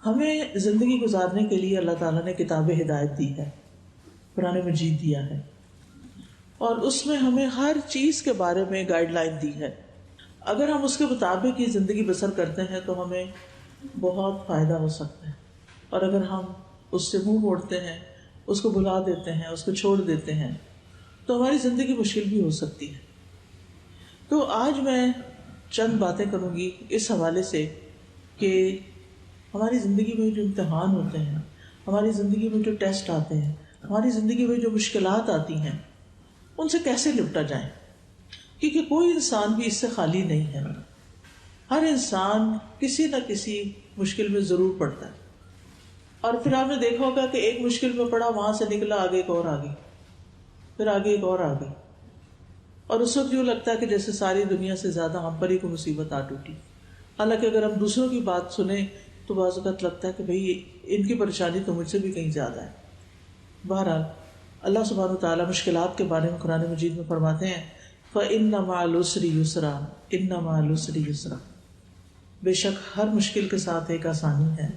ہمیں زندگی گزارنے کے لیے اللہ تعالیٰ نے کتاب ہدایت دی ہے، قرآن مجید دیا ہے، اور اس میں ہمیں ہر چیز کے بارے میں گائیڈ لائن دی ہے. اگر ہم اس کے مطابق ہی زندگی بسر کرتے ہیں تو ہمیں بہت فائدہ ہو سکتا ہے، اور اگر ہم اس سے منہ موڑتے ہیں، اس کو بھلا دیتے ہیں، اس کو چھوڑ دیتے ہیں، تو ہماری زندگی مشکل بھی ہو سکتی ہے. تو آج میں چند باتیں کروں گی اس حوالے سے کہ ہماری زندگی میں جو امتحان ہوتے ہیں، ہماری زندگی میں جو ٹیسٹ آتے ہیں، ہماری زندگی میں جو مشکلات آتی ہیں، ان سے کیسے نپٹا جائے، کیونکہ کوئی انسان بھی اس سے خالی نہیں ہے. ہر انسان کسی نہ کسی مشکل میں ضرور پڑتا ہے، اور پھر آپ نے دیکھا ہوگا کہ ایک مشکل میں پڑا، وہاں سے نکلا، آگے ایک اور آ گئی، پھر آگے ایک اور آ گئی، اور اس وقت یوں لگتا ہے کہ جیسے ساری دنیا سے زیادہ ہم پر ہی کوئی مصیبت آ ٹوٹی. حالانکہ اگر ہم دوسروں کی بات سنیں تو بعض اوقات لگتا ہے کہ بھئی ان کی پریشانی تو مجھ سے بھی کہیں زیادہ ہے. بہرحال اللہ سبحانہ وتعالیٰ مشکلات کے بارے میں قرآن مجید میں فرماتے ہیں فَإِنَّ مَعَ الْعُسْرِ يُسْرًا إِنَّ مَعَ الْعُسْرِ يُسْرًا، بے شک ہر مشکل کے ساتھ ایک آسانی ہے،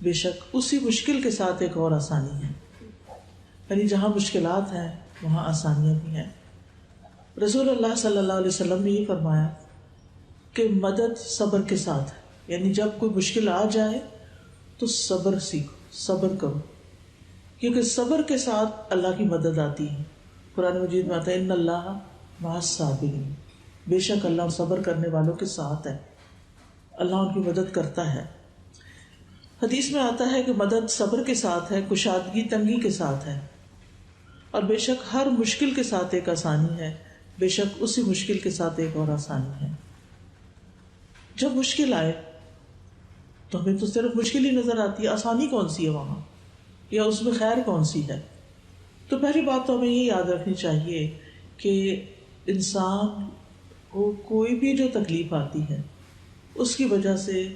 بے شک اسی مشکل کے ساتھ ایک اور آسانی ہے. یعنی جہاں مشکلات ہیں وہاں آسانیاں بھی ہیں. رسول اللہ صلی اللہ علیہ وسلم نے یہ فرمایا کہ مدد صبر کے ساتھ ہے، یعنی جب کوئی مشکل آ جائے تو صبر سیکھو، صبر کرو، کیونکہ صبر کے ساتھ اللہ کی مدد آتی ہے. قرآن مجید میں آتا ہے ان اللہ مع الصابرین، بے شک اللہ صبر کرنے والوں کے ساتھ ہے، اللہ ان کی مدد کرتا ہے. حدیث میں آتا ہے کہ مدد صبر کے ساتھ ہے، کشادگی تنگی کے ساتھ ہے، اور بے شک ہر مشکل کے ساتھ ایک آسانی ہے، بے شک اسی مشکل کے ساتھ ایک اور آسانی ہے. جب مشکل آئے تو ہمیں تو صرف مشکل ہی نظر آتی ہے، آسانی کون سی ہے وہاں، یا اس میں خیر کون سی ہے؟ تو پہلی بات تو ہمیں یہ یاد رکھنی چاہیے کہ انسان کو کوئی بھی جو تکلیف آتی ہے اس کی وجہ سے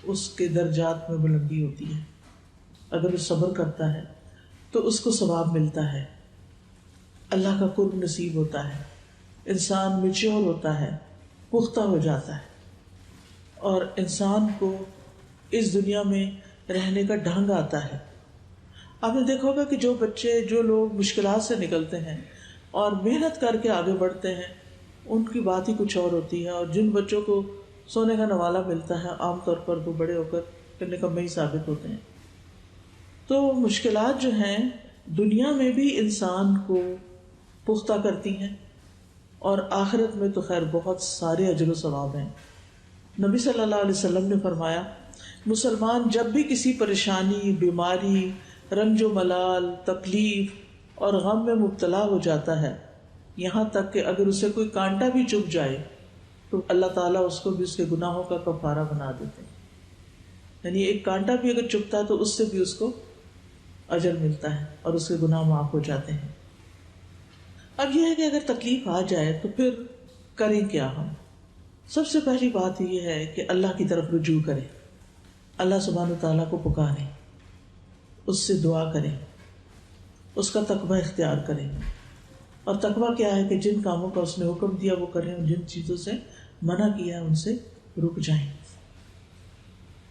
اس کے درجات میں بلندی ہوتی ہے. اگر وہ صبر کرتا ہے تو اس کو ثواب ملتا ہے، اللہ کا قرب نصیب ہوتا ہے، انسان میچور ہوتا ہے، پختہ ہو جاتا ہے، اور انسان کو اس دنیا میں رہنے کا ڈھنگ آتا ہے. آپ نے دیکھا ہوگا کہ جو بچے، جو لوگ مشکلات سے نکلتے ہیں اور محنت کر کے آگے بڑھتے ہیں ان کی بات ہی کچھ اور ہوتی ہے، اور جن بچوں کو سونے کا نوالا ملتا ہے عام طور پر وہ بڑے ہو کر نکمے ہی ثابت ہوتے ہیں. تو مشکلات جو ہیں دنیا میں بھی انسان کو پختہ کرتی ہیں، اور آخرت میں تو خیر بہت سارے اجر و ثواب ہیں. نبی صلی اللہ علیہ وسلم نے فرمایا مسلمان جب بھی کسی پریشانی، بیماری، رنج و ملال، تکلیف اور غم میں مبتلا ہو جاتا ہے، یہاں تک کہ اگر اسے کوئی کانٹا بھی چبھ جائے تو اللہ تعالیٰ اس کو بھی اس کے گناہوں کا کفارہ بنا دیتے ہیں. یعنی ایک کانٹا بھی اگر چبھتا ہے تو اس سے بھی اس کو اجر ملتا ہے اور اس کے گناہ معاف ہو جاتے ہیں. اب یہ ہے کہ اگر تکلیف آ جائے تو پھر کریں کیا ہم؟ سب سے پہلی بات یہ ہے کہ اللہ کی طرف رجوع کریں، اللہ سبحانہ وتعالیٰ کو پکاریں، اس سے دعا کریں، اس کا تقوی اختیار کریں. اور تقوی کیا ہے کہ جن کاموں کا اس نے حکم دیا وہ کریں، اور جن چیزوں سے منع کیا ان سے رک جائیں،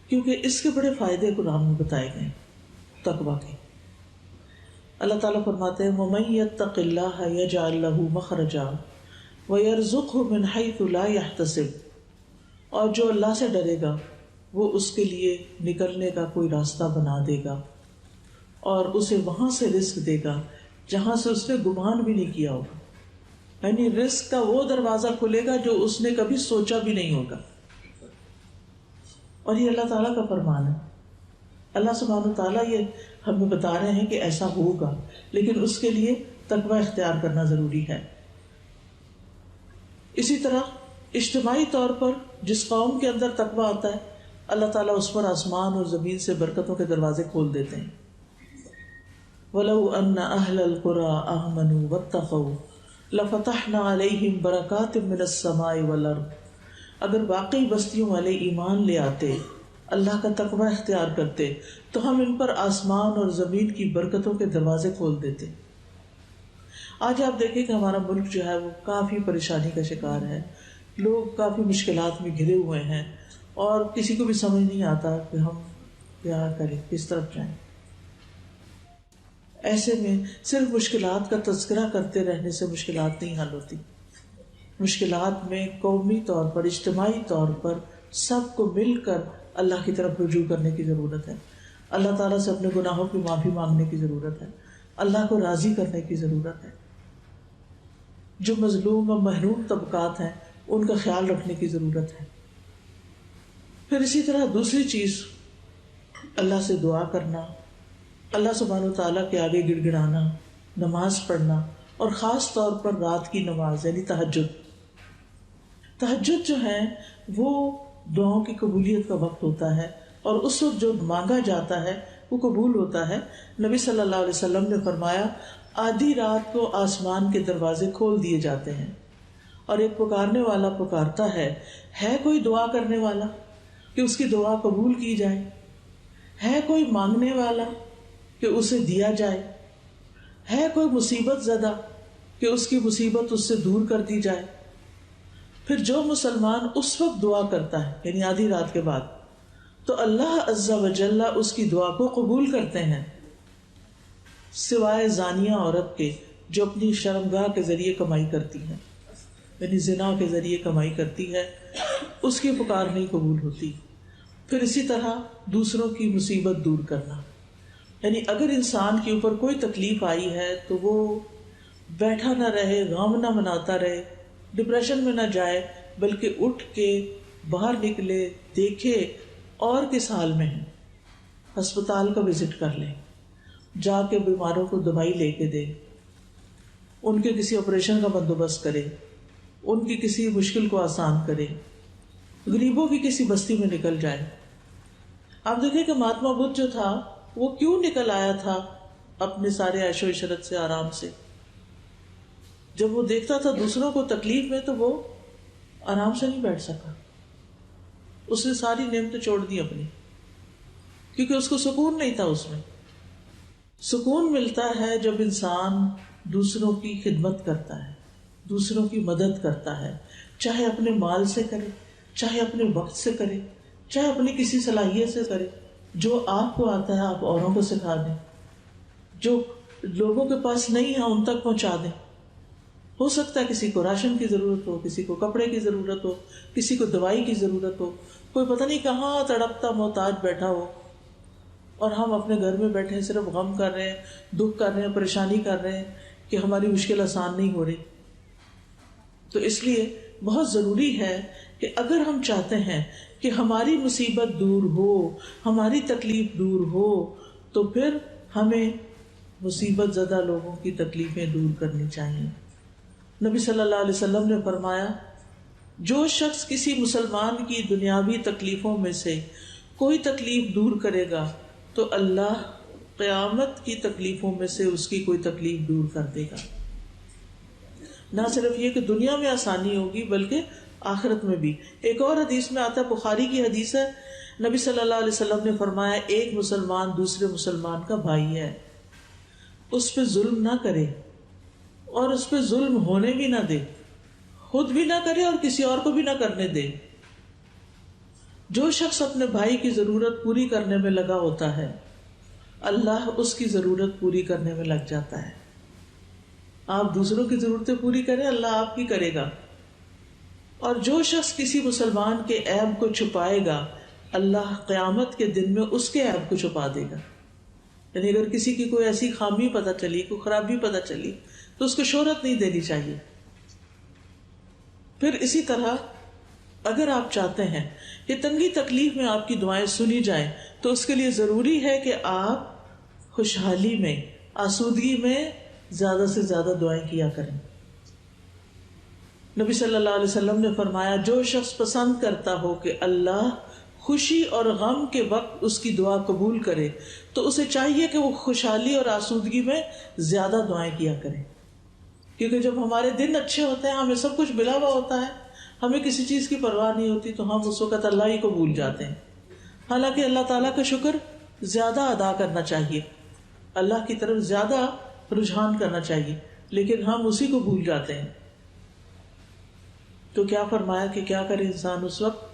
کیونکہ اس کے بڑے فائدے قرآن میں بتائے گئے تقوی کے. اللہ تعالیٰ فرماتے ہیں وَمَن يَتَّقِ اللَّهَ يَجْعَل لَّهُ مَخْرَجًا وَيَرْزُقْهُ مِنْ حَيْثُ لَا يَحْتَسِبُ، اور جو اللہ سے ڈرے گا وہ اس کے لیے نکلنے کا کوئی راستہ بنا دے گا، اور اسے وہاں سے رزق دے گا جہاں سے اس نے گمان بھی نہیں کیا ہوگا. یعنی رزق کا وہ دروازہ کھلے گا جو اس نے کبھی سوچا بھی نہیں ہوگا. اور یہ اللہ تعالیٰ کا فرمان ہے. اللہ سبحانہ تعالیٰ یہ ہمیں بتا رہے ہیں کہ ایسا ہوگا، لیکن اس کے لیے تقوی اختیار کرنا ضروری ہے. اسی طرح اجتماعی طور پر جس قوم کے اندر تقوی آتا ہے اللہ تعالیٰ اس پر آسمان اور زمین سے برکتوں کے دروازے کھول دیتے ہیں. وَلَوْ أَنَّ أَهْلَ الْقُرَىٰ آمَنُوا وَاتَّقَوْا لَفَتَحْنَا عَلَيْهِمْ بَرَكَاتٍ مِّنَ السَّمَاءِ وَالْأَرْضِ، اگر واقعی بستیوں والے ایمان لے آتے، اللہ کا تقوی اختیار کرتے، تو ہم ان پر آسمان اور زمین کی برکتوں کے دروازے کھول دیتے. آج آپ دیکھیں کہ ہمارا ملک جو ہے وہ کافی پریشانی کا شکار ہے، لوگ کافی مشکلات میں گھرے ہوئے ہیں، اور کسی کو بھی سمجھ نہیں آتا کہ ہم کیا کریں، کس طرف جائیں. ایسے میں صرف مشکلات کا تذکرہ کرتے رہنے سے مشکلات نہیں حل ہوتی. مشکلات میں قومی طور پر، اجتماعی طور پر سب کو مل کر اللہ کی طرف رجوع کرنے کی ضرورت ہے. اللہ تعالیٰ سے اپنے گناہوں کی معافی مانگنے کی ضرورت ہے. اللہ کو راضی کرنے کی ضرورت ہے. جو مظلوم اور محروم طبقات ہیں ان کا خیال رکھنے کی ضرورت ہے. پھر اسی طرح دوسری چیز اللہ سے دعا کرنا، اللہ سبحانہ و تعالیٰ کے آگے گڑ گڑانا، نماز پڑھنا، اور خاص طور پر رات کی نماز یعنی تہجد. تہجد جو ہے وہ دعاؤں کی قبولیت کا وقت ہوتا ہے، اور اس وقت جو مانگا جاتا ہے وہ قبول ہوتا ہے. نبی صلی اللہ علیہ وسلم نے فرمایا آدھی رات کو آسمان کے دروازے کھول دیے جاتے ہیں اور ایک پکارنے والا پکارتا ہے کوئی دعا کرنے والا کہ اس کی دعا قبول کی جائے؟ ہے کوئی مانگنے والا کہ اسے دیا جائے؟ ہے کوئی مصیبت زدہ کہ اس کی مصیبت اس سے دور کر دی جائے؟ پھر جو مسلمان اس وقت دعا کرتا ہے یعنی آدھی رات کے بعد، تو اللہ عز و جل اس کی دعا کو قبول کرتے ہیں، سوائے زانیہ عورت کے جو اپنی شرمگاہ کے ذریعے کمائی کرتی ہے، یعنی زنا کے ذریعے کمائی کرتی ہے، اس کی پکار نہیں قبول ہوتی. پھر اسی طرح دوسروں کی مصیبت دور کرنا، یعنی اگر انسان کے اوپر کوئی تکلیف آئی ہے تو وہ بیٹھا نہ رہے، غم نہ مناتا رہے، ڈپریشن میں نہ جائے، بلکہ اٹھ کے باہر نکلے، دیکھے اور کس حال میں ہے، ہسپتال کا وزٹ کر لے، جا کے بیماروں کو دوائی لے کے دے، ان کے کسی آپریشن کا بندوبست کرے، ان کی کسی مشکل کو آسان کرے، غریبوں کی کسی بستی میں نکل جائے. آپ دیکھیں کہ مہاتما بدھ جو تھا وہ کیوں نکل آیا تھا اپنے سارے عیش و عشرت سے، آرام سے. جب وہ دیکھتا تھا دوسروں کو تکلیف میں تو وہ آرام سے نہیں بیٹھ سکا، اس نے ساری نعمتیں چھوڑ دی اپنی، کیونکہ اس کو سکون نہیں تھا. اس میں سکون ملتا ہے جب انسان دوسروں کی خدمت کرتا ہے، دوسروں کی مدد کرتا ہے، چاہے اپنے مال سے کرے، چاہے اپنے وقت سے کرے، چاہے اپنی کسی صلاحیت سے کرے. جو آپ کو آتا ہے آپ اوروں کو سکھا دیں، جو لوگوں کے پاس نہیں ہے ان تک پہنچا دیں. ہو سکتا ہے کسی کو راشن کی ضرورت ہو، کسی کو کپڑے کی ضرورت ہو، کسی کو دوائی کی ضرورت ہو، کوئی پتہ نہیں کہاں تڑپتا محتاج بیٹھا ہو، اور ہم اپنے گھر میں بیٹھے صرف غم کر رہے ہیں، دکھ کر رہے ہیں، پریشانی کر رہے ہیں کہ ہماری مشکل آسان نہیں ہو رہی. تو اس لیے بہت ضروری ہے کہ اگر ہم چاہتے ہیں کہ ہماری مصیبت دور ہو، ہماری تکلیف دور ہو، تو پھر ہمیں مصیبت زدہ لوگوں کی تکلیفیں دور کرنی چاہیے. نبی صلی اللہ علیہ وسلم نے فرمایا جو شخص کسی مسلمان کی دنیاوی تکلیفوں میں سے کوئی تکلیف دور کرے گا تو اللہ قیامت کی تکلیفوں میں سے اس کی کوئی تکلیف دور کر دے گا. نہ صرف یہ کہ دنیا میں آسانی ہوگی بلکہ آخرت میں بھی. ایک اور حدیث میں آتا ہے، بخاری کی حدیث ہے، نبی صلی اللہ علیہ وسلم نے فرمایا ایک مسلمان دوسرے مسلمان کا بھائی ہے، اس پہ ظلم نہ کرے اور اس پہ ظلم ہونے بھی نہ دے، خود بھی نہ کرے اور کسی اور کو بھی نہ کرنے دے. جو شخص اپنے بھائی کی ضرورت پوری کرنے میں لگا ہوتا ہے اللہ اس کی ضرورت پوری کرنے میں لگ جاتا ہے. آپ دوسروں کی ضرورتیں پوری کریں، اللہ آپ کی کرے گا. اور جو شخص کسی مسلمان کے عیب کو چھپائے گا اللہ قیامت کے دن میں اس کے عیب کو چھپا دے گا. یعنی اگر کسی کی کوئی ایسی خامی پتہ چلی، کوئی خرابی پتہ چلی تو اس کو شہرت نہیں دینی چاہیے. پھر اسی طرح اگر آپ چاہتے ہیں کہ تنگی تکلیف میں آپ کی دعائیں سنی جائیں تو اس کے لیے ضروری ہے کہ آپ خوشحالی میں، آسودگی میں زیادہ سے زیادہ دعائیں کیا کریں. نبی صلی اللہ علیہ وسلم نے فرمایا جو شخص پسند کرتا ہو کہ اللہ خوشی اور غم کے وقت اس کی دعا قبول کرے تو اسے چاہیے کہ وہ خوشحالی اور آسودگی میں زیادہ دعائیں کیا کرے. کیونکہ جب ہمارے دن اچھے ہوتے ہیں، ہمیں سب کچھ ملا ہوا ہوتا ہے، ہمیں کسی چیز کی پرواہ نہیں ہوتی، تو ہم اس وقت اللہ ہی کو بھول جاتے ہیں. حالانکہ اللہ تعالیٰ کا شکر زیادہ ادا کرنا چاہیے، اللہ کی طرف زیادہ رجحان کرنا چاہیے، لیکن ہم اسی کو بھول جاتے ہیں. تو کیا فرمایا کہ کیا کرے انسان اس وقت؟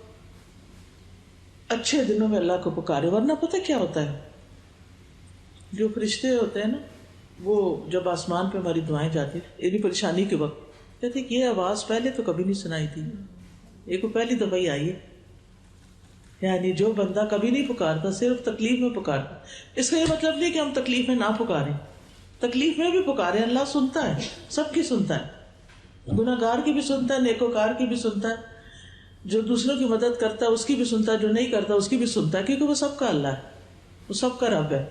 اچھے دنوں میں اللہ کو پکارے. ورنہ پتہ کیا ہوتا ہے, جو فرشتے ہوتے ہیں نا, وہ جب آسمان پہ ہماری دعائیں جاتی یعنی پریشانی کے وقت, کہتے کہ یہ آواز پہلے تو کبھی نہیں سنائی تھی, یہ کو پہلی دفعہ ہی آئی ہے. یعنی جو بندہ کبھی نہیں پکارتا, صرف تکلیف میں پکارتا. اس کا یہ مطلب نہیں کہ ہم تکلیف میں نہ پکاریں, تکلیف میں بھی پکاریں, اللہ سنتا ہے, سب کی سنتا ہے, گناہ گار کی بھی سنتا ہے, نیکوکار کی بھی سنتا ہے, جو دوسروں کی مدد کرتا ہے اس کی بھی سنتا ہے, جو نہیں کرتا اس کی بھی سنتا ہے, کیونکہ وہ سب کا اللہ ہے, وہ سب کا رب ہے.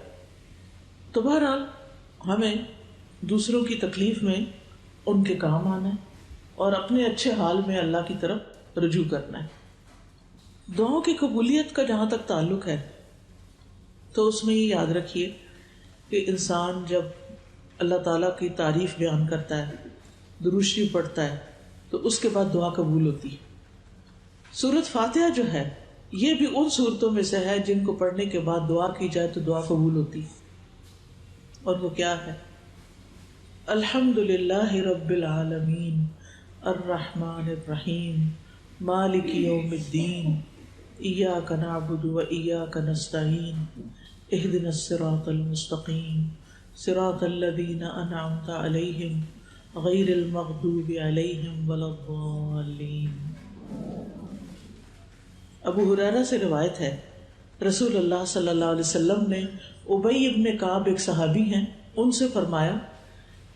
تو بہرحال ہمیں دوسروں کی تکلیف میں ان کے کام آنا ہے اور اپنے اچھے حال میں اللہ کی طرف رجوع کرنا ہے. دعاؤں کی قبولیت کا جہاں تک تعلق ہے تو اس میں یہ یاد رکھیے کہ انسان جب اللہ تعالیٰ کی تعریف بیان کرتا ہے, درود شریف پڑھتا ہے, تو اس کے بعد دعا قبول ہوتی ہے. سورۃ فاتحہ جو ہے یہ بھی ان صورتوں میں سے ہے جن کو پڑھنے کے بعد دعا کی جائے تو دعا قبول ہوتی ہے. اور وہ کیا ہے؟ الحمد للہ رب العالمین الرحمن الرحیم مالک یوم الدین ایاک نعبد و ایاک نستعین اہدنا الصراط المستقیم صراط الذین انعمت علیہم غیر المغضوب علیہم ولا الضالین. ابو ہریرہ سے روایت ہے, رسول اللہ صلی اللہ علیہ وسلم نے ابی ابن کعب ایک صحابی ہیں, ان سے فرمایا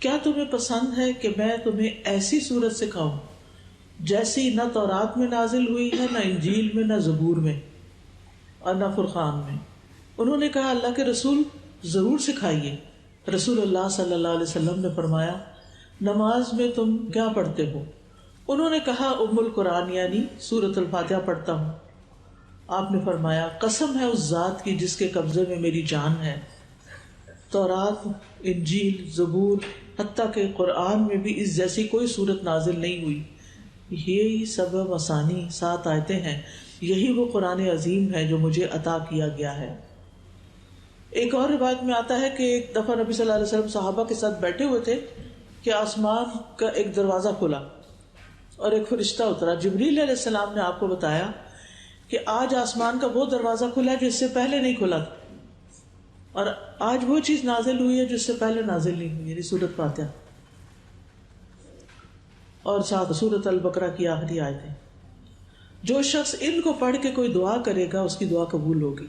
کیا تمہیں پسند ہے کہ میں تمہیں ایسی سورت سکھاؤں جیسی نہ تورات میں نازل ہوئی ہے, نہ انجیل میں, نہ زبور میں اور نہ فرقان میں؟ انہوں نے کہا اللہ کے رسول ضرور سکھائیے. رسول اللہ صلی اللہ علیہ وسلم نے فرمایا نماز میں تم کیا پڑھتے ہو؟ انہوں نے کہا ام القرآن یعنی سورۃ الفاتحہ پڑھتا ہوں. آپ نے فرمایا قسم ہے اس ذات کی جس کے قبضے میں میری جان ہے, تورات, انجیل, زبور, حتیٰ کہ قرآن میں بھی اس جیسی کوئی صورت نازل نہیں ہوئی. یہی سبب آسانی 7 آیتیں ہیں, یہی وہ قرآن عظیم ہے جو مجھے عطا کیا گیا ہے. ایک اور روایت میں آتا ہے کہ ایک دفعہ نبی صلی اللہ علیہ وسلم صحابہ کے ساتھ بیٹھے ہوئے تھے کہ آسمان کا ایک دروازہ کھلا اور ایک فرشتہ اترا. جبریل علیہ السلام نے آپ کو بتایا کہ آج آسمان کا وہ دروازہ کھلا ہے جو اس سے پہلے نہیں کھلا تھا, اور آج وہ چیز نازل ہوئی ہے جو اس سے پہلے نازل نہیں ہوئی, یعنی سورۃ فاتحہ اور ساتھ سورۃ البقرہ کی آخری آیتیں. جو شخص ان کو پڑھ کے کوئی دعا کرے گا اس کی دعا قبول ہوگی.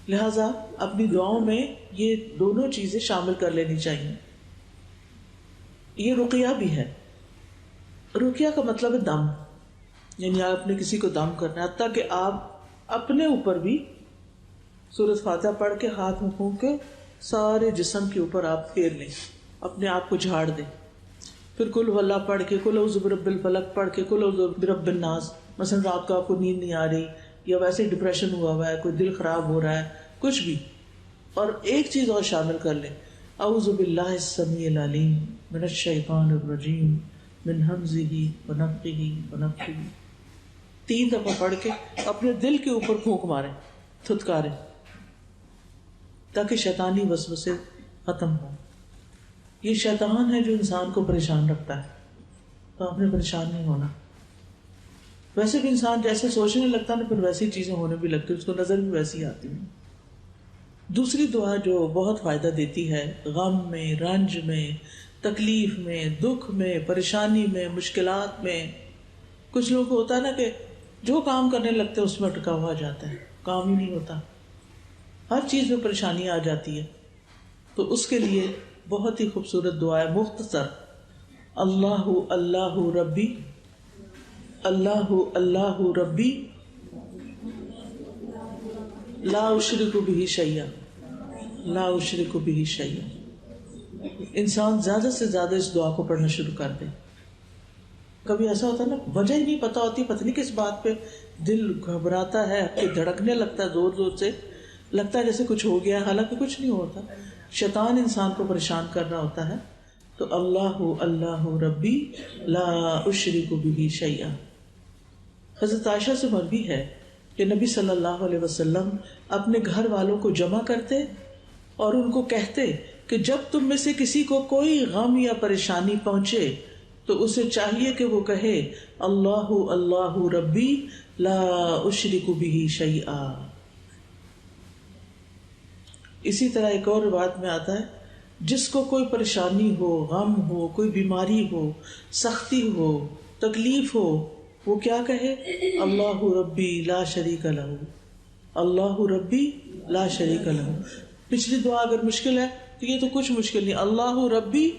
لہذا اپنی دعاؤں میں یہ دونوں چیزیں شامل کر لینی چاہیے. یہ رقیہ بھی ہے. رقیہ کا مطلب ہے دم, یعنی آپ نے کسی کو دم کرنا ہے, حتیٰ کہ آپ اپنے اوپر بھی سورۃ فاتحہ پڑھ کے ہاتھ میں پھونک کے سارے جسم کے اوپر آپ پھیر لیں, اپنے آپ کو جھاڑ دیں. پھر کل ہو اللہ پڑھ کے, کل اعوذ برب الفلق پڑھ کے, کل اعوذ برب الناس. مثلا رات کو آپ کو نیند نہیں آ رہی یا ویسے ڈپریشن ہوا ہے, کوئی دل خراب ہو رہا ہے, کچھ بھی. اور ایک چیز اور شامل کر لیں, اعوذ باللہ السمیع العلیم من الشیطان الرجیم من ہمزہ ونفخہ ونفثہ. 3 دفعہ پڑھ کے اپنے دل کے اوپر پھونک ماریں, تھتکاریں, تاکہ شیطانی وسوسے ختم ہوں. یہ شیطان ہے جو انسان کو پریشان رکھتا ہے, تو آپ نے پریشان نہیں ہونا. ویسے بھی انسان جیسے سوچنے لگتا ہے نا, پھر ویسی چیزیں ہونے بھی لگتی, اس کو نظر بھی ویسی آتی ہیں. دوسری دعا جو بہت فائدہ دیتی ہے غم میں, رنج میں, تکلیف میں, دکھ میں, پریشانی میں, مشکلات میں. کچھ لوگوں کو ہوتا ہے نا کہ جو کام کرنے لگتے ہیں اس میں اٹکا ہوا جاتا ہے, کام ہی نہیں ہوتا, ہر چیز میں پریشانی آ جاتی ہے. تو اس کے لیے بہت ہی خوبصورت دعا ہے, مختصر, اللہ اللہ ربی اللہ اللہ ربی لا اشرک بہ شیئا لا اشرک بہ شیئا. انسان زیادہ سے زیادہ اس دعا کو پڑھنا شروع کر دے. کبھی ایسا ہوتا ہے نا, وجہ ہی نہیں پتا ہوتی, پتہ نہیں کس بات پہ دل گھبراتا ہے, دھڑکنے لگتا ہے زور زور سے, لگتا ہے جیسے کچھ ہو گیا, حالانکہ کچھ نہیں ہوتا, شیطان انسان کو پریشان کر رہا ہوتا ہے. تو اللہ اللہ ربی لا اشرک بہ شیئا. حضرت عائشہ سے مروی ہے کہ نبی صلی اللہ علیہ وسلم اپنے گھر والوں کو جمع کرتے اور ان کو کہتے کہ جب تم میں سے کسی کو کوئی غم یا پریشانی پہنچے تو اسے چاہیے کہ وہ کہے اللہ اللہ ربی لا اشرک بہ شیئا. اسی طرح ایک اور روایت میں آتا ہے جس کو کوئی پریشانی ہو، غم ہو، کوئی بیماری ہو، سختی ہو، تکلیف ہو، وہ کیا کہے؟ اللہ ربی لا شریک لہ، اللہ ربی لا شریک لہ. پچھلی دعا اگر مشکل ہے تو یہ تو کچھ مشکل نہیں، اللہ ربی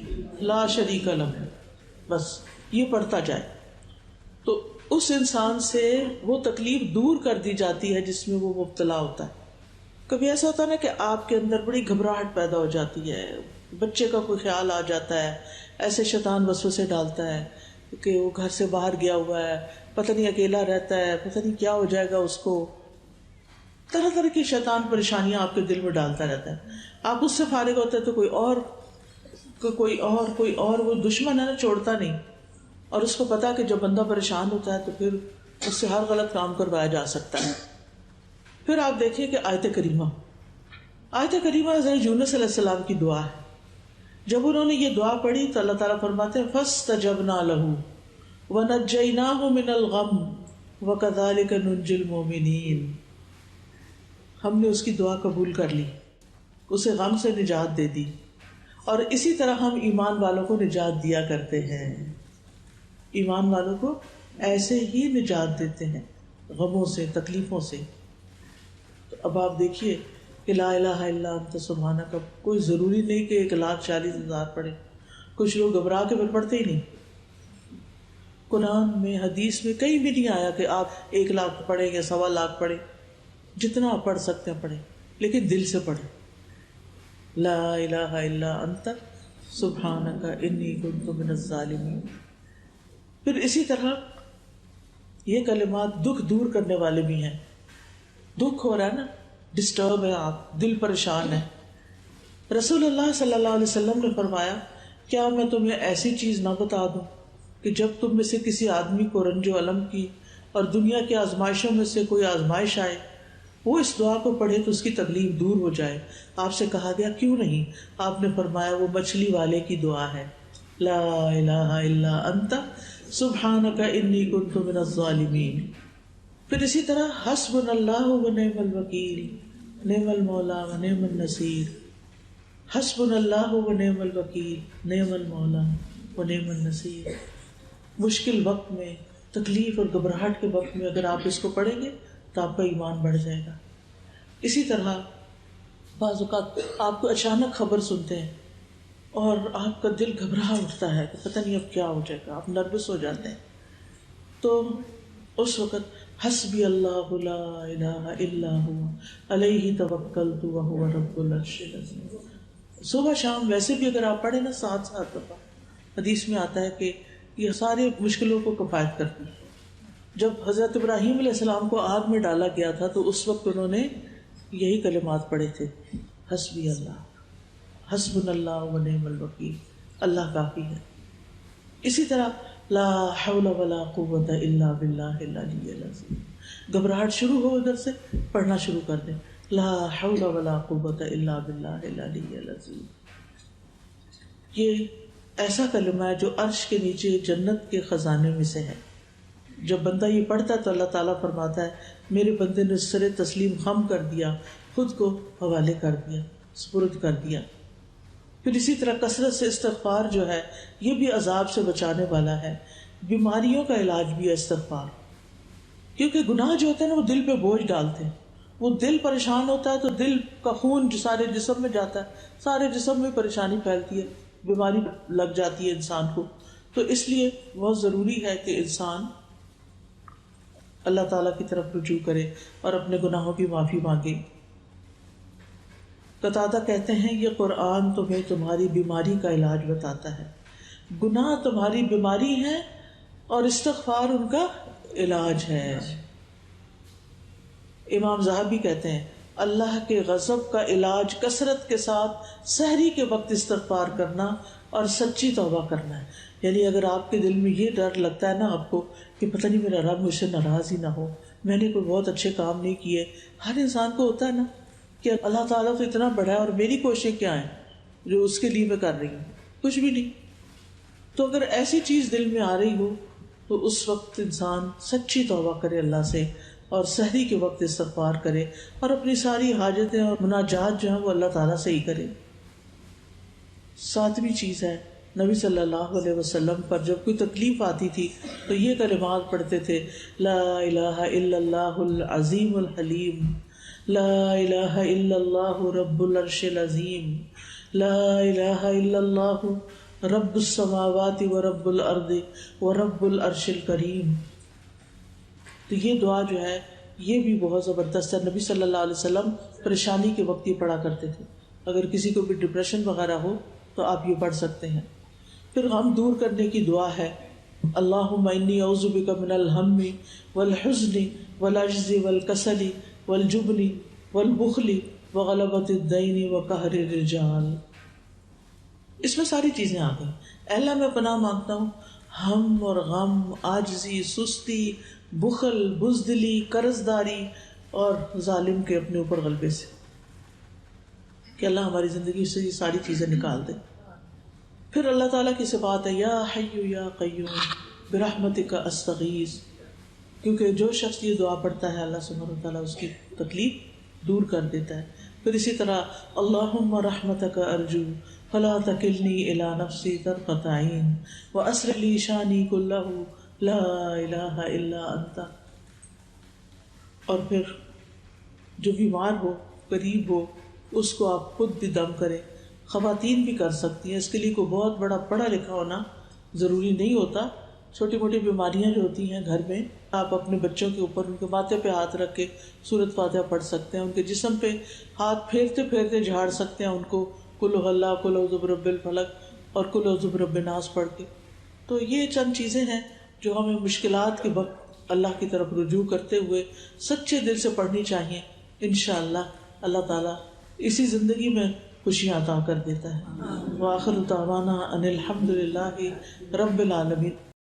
لا شریک لہ، بس یہ پڑھتا جائے تو اس انسان سے وہ تکلیف دور کر دی جاتی ہے جس میں وہ مبتلا ہوتا ہے. کبھی ایسا ہوتا ہے نا کہ آپ کے اندر بڑی گھبراہٹ پیدا ہو جاتی ہے، بچے کا کوئی خیال آ جاتا ہے، ایسے شیطان وسوسے ڈالتا ہے کہ وہ گھر سے باہر گیا ہوا ہے، پتہ نہیں اکیلا رہتا ہے، پتہ نہیں کیا ہو جائے گا اس کو. طرح طرح کی شیطان پریشانیاں آپ کے دل میں ڈالتا رہتا ہے. آپ اس سے فارغ ہوتے ہیں تو کوئی اور وہ دشمن ہے نا، چھوڑتا نہیں. اور اس کو پتا کہ جب بندہ پریشان ہوتا ہے تو پھر اس سے ہر غلط کام کروایا جا سکتا ہے. پھر آپ دیکھیں کہ آیت کریمہ حضرت یونس علیہ السلام کی دعا ہے. جب انہوں نے یہ دعا پڑھی تو اللہ تعالیٰ فرماتے ہیں فاستجبنا له ونجیناہ من الغم وکذالک ننجی المؤمنین. ہم نے اس کی دعا قبول کر لی، اسے غم سے نجات دے دی، اور اسی طرح ہم ایمان والوں کو نجات دیا کرتے ہیں. ایمان والوں کو ایسے ہی نجات دیتے ہیں غموں سے، تکلیفوں سے. تو اب آپ دیکھیے کہ لا الہ الا انت سبحانک، کوئی ضروری نہیں کہ 1,40,000 پڑھے. کچھ لوگ گھبرا کے پھر پڑھتے ہی نہیں. قرآن میں، حدیث میں کہیں بھی نہیں آیا کہ آپ 1,00,000 پڑھیں یا 1,25,000 پڑھیں. جتنا آپ پڑھ سکتے ہیں پڑھیں، لیکن دل سے پڑھیں. لا الہ الا انت سبحانک انی کنت من الظالمین. پھر اسی طرح یہ کلمات دکھ دور کرنے والے بھی ہیں. دکھ ہو رہا ہے نا، ڈسٹرب ہے، آپ دل پریشان ہے. رسول اللہ صلی اللہ علیہ وسلم نے فرمایا کیا میں تمہیں ایسی چیز نہ بتا دوں کہ جب تم میں سے کسی آدمی کو رنج و الم کی اور دنیا کی آزمائشوں میں سے کوئی آزمائش آئے، وہ اس دعا کو پڑھے تو اس کی تکلیف دور ہو جائے. آپ سے کہا گیا کیوں نہیں؟ آپ نے فرمایا وہ مچھلی والے کی دعا ہے، لا الہ الا انت سبحانک انی کنت من الظالمین. پھر اسی طرح حسبنا اللہ و نعم الوکیل نعم المولا و نعم النصیر. حسبنا اللہ و نعم الوکیل نعم المولا و نعم النصیر. مشکل وقت میں، تکلیف اور گھبراہٹ کے وقت میں اگر آپ اس کو پڑھیں گے تو آپ کا ایمان بڑھ جائے گا. اسی طرح بعض اوقات آپ کو اچانک خبر سنتے ہیں اور آپ کا دل گھبرا اٹھتا ہے کہ پتہ نہیں اب کیا ہو جائے گا، آپ نروس ہو جاتے ہیں. تو اس وقت حسبی اللہ لا الہ الا ہوا علیہ توکلت وہو رب العرش العظیم. صبح شام ویسے بھی اگر آپ پڑھیں نا 7 دفعہ، حدیث میں آتا ہے کہ یہ سارے مشکلوں کو کفایت کرتی ہے. جب حضرت ابراہیم علیہ السلام کو آگ میں ڈالا گیا تھا تو اس وقت انہوں نے یہی کلمات پڑھے تھے، حسبی اللہ، حسبنا اللہ و نعم الوکیل، اللہ کافی ہے. اسی طرح لا حول ولا قوت الا باللہ العلی العظیم. گھبراہٹ شروع ہو ادھر سے پڑھنا شروع کر دیں، لا حول ولا قوت الا باللہ العلی العظیم. یہ ایسا کلمہ ہے جو عرش کے نیچے جنت کے خزانے میں سے ہے. جب بندہ یہ پڑھتا ہے تو اللہ تعالیٰ فرماتا ہے میرے بندے نے سر تسلیم خم کر دیا، خود کو حوالے کر دیا، سپرد کر دیا. پھر اسی طرح کثرت سے استغفار جو ہے یہ بھی عذاب سے بچانے والا ہے. بیماریوں کا علاج بھی ہے استغفار، کیونکہ گناہ جو ہوتے ہیں نا وہ دل پہ بوجھ ڈالتے ہیں. وہ دل پریشان ہوتا ہے تو دل کا خون جو سارے جسم میں جاتا ہے، سارے جسم میں پریشانی پھیلتی ہے، بیماری لگ جاتی ہے انسان کو. تو اس لیے بہت ضروری ہے کہ انسان اللہ تعالیٰ کی طرف رجوع کرے اور اپنے گناہوں کی معافی مانگے. قتادہ کہتے ہیں یہ قرآن تمہیں تمہاری بیماری کا علاج بتاتا ہے. گناہ تمہاری بیماری ہے اور استغفار ان کا علاج ہے. امام ذہبی کہتے ہیں اللہ کے غضب کا علاج کثرت کے ساتھ سحری کے وقت استغفار کرنا اور سچی توبہ کرنا ہے. یعنی اگر آپ کے دل میں یہ ڈر لگتا ہے نا آپ کو کہ پتہ نہیں میرا رب مجھ سے ناراض ہی نہ ہو، میں نے کوئی بہت اچھے کام نہیں کیے. ہر انسان کو ہوتا ہے نا کہ اللہ تعالیٰ تو اتنا بڑا ہے اور میری کوششیں کیا ہیں جو اس کے لیے میں کر رہی ہوں، کچھ بھی نہیں. تو اگر ایسی چیز دل میں آ رہی ہو تو اس وقت انسان سچی توبہ کرے اللہ سے، اور سحری کے وقت استغفار کرے، اور اپنی ساری حاجتیں اور مناجات جو ہیں وہ اللہ تعالیٰ سے ہی کرے۔ ساتویں چیز ہے، نبی صلی اللہ علیہ وسلم پر جب کوئی تکلیف آتی تھی تو یہ کلمات پڑھتے تھے، لا الہ الا اللہ العظیم الحلیم، لا الہ الا اللہ رب العرش العظیم، لا الہ الا اللہ رب السماوات ورب الارض ورب العرش الکریم۔ تو یہ دعا جو ہے یہ بھی بہت زبردست ہے، نبی صلی اللہ علیہ وسلم پریشانی کے وقت یہ پڑھا کرتے تھے۔ اگر کسی کو بھی ڈپریشن وغیرہ ہو تو آپ یہ پڑھ سکتے ہیں۔ پھر غم دور کرنے کی دعا ہے، اللہم انی اعوذ بک من الہم والحزن والعجز والکسل والجبن والبخل وغلبۃ الدین وقہر الرجال۔ اس میں ساری چیزیں آ گئی۔ اے اللہ میں پناہ مانگتا ہوں ہم اور غم، عاجزی، سستی، بخل، بزدلی، قرض داری اور ظالم کے اپنے اوپر غلبے سے، کہ اللہ ہماری زندگی سے یہ ساری چیزیں نکال دے۔ پھر اللہ تعالیٰ کی صفات ہے، یا حی یا قیوم برحمتک استغیث، کیونکہ جو شخص یہ دعا پڑھتا ہے اللہ سبحانہ و تعالیٰ اس کی تکلیف دور کر دیتا ہے۔ پھر اسی طرح اللہم رحمتک ارجو فلا تکلنی الی نفسی طرفۃ عین واصلح لی شانی کلہ لا الہ الا انت۔ اور پھر جو بیمار ہو، قریب ہو، اس کو آپ خود بھی دم کریں۔ خواتین بھی کر سکتی ہیں، اس کے لیے کوئی بہت بڑا پڑھا لکھا ہونا ضروری نہیں ہوتا۔ چھوٹی موٹی بیماریاں جو ہوتی ہیں گھر میں، آپ اپنے بچوں کے اوپر ان کے ماتھے پہ ہاتھ رکھ کے سورۃ فاتحہ پڑھ سکتے ہیں، ان کے جسم پہ ہاتھ پھیرتے پھیرتے جھاڑ سکتے ہیں ان کو، قل هو اللہ، قل اعوذ برب الفلق اور قل اعوذ برب الناس پڑھ کے۔ تو یہ چند چیزیں ہیں جو ہمیں مشکلات کے وقت اللہ کی طرف رجوع کرتے ہوئے سچے دل سے پڑھنی چاہیے۔ انشاءاللہ اللہ تعالیٰ اسی زندگی میں خوشیاں عطا کر دیتا ہے۔ وآخر دعوانا ان الحمد للہ رب العالمین۔